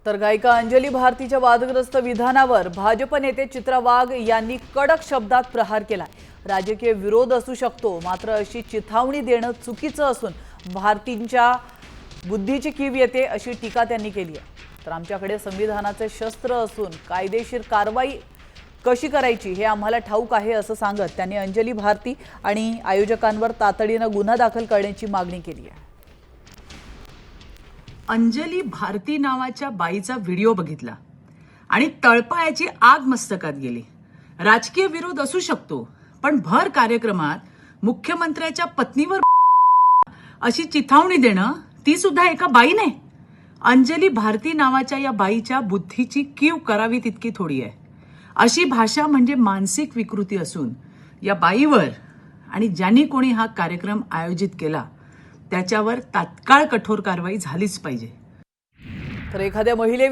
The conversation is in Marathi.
तर गायिका अंजली भारतीच्या वादग्रस्त विधानावर भाजप नेते चित्रा वाघ यांनी कडक शब्दात प्रहार केला। राजकीय विरोध असू शकतो, मात्र अशी चिथावणी देणं चुकीचं असून भारतींच्या बुद्धीची कीव येते अशी टीका त्यांनी केली आहे। तर आमच्याकडे संविधानाचे शस्त्र असून कायदेशीर कारवाई कशी करायची हे आम्हाला ठाऊक आहे असं सांगत त्यांनी अंजली भारती आणि आयोजकांवर तातडीने गुन्हा दाखल करण्याची मागणी केली आहे। अंजली भारती नावाच्या बाईचा व्हिडिओ बघितला आणि तळपायाची आग मस्तकात गेली। राजकीय विरोध असू शकतो, पण भर कार्यक्रमात मुख्यमंत्र्याच्या पत्नीवर अशी चिथावणी देणं, ती सुद्धा एका बाईने। अंजली भारती नावाच्या या बाईच्या बुद्धीची कीव करावी तितकी थोडी आहे। अशी भाषा म्हणजे मानसिक विकृती असून या बाईवर आणि ज्यांनी कोणी हा कार्यक्रम आयोजित केला त्याच्यावर तात्काळ कठोर कारवाई झालीच पाहिजे। तर एखाद्या महिलेविषयी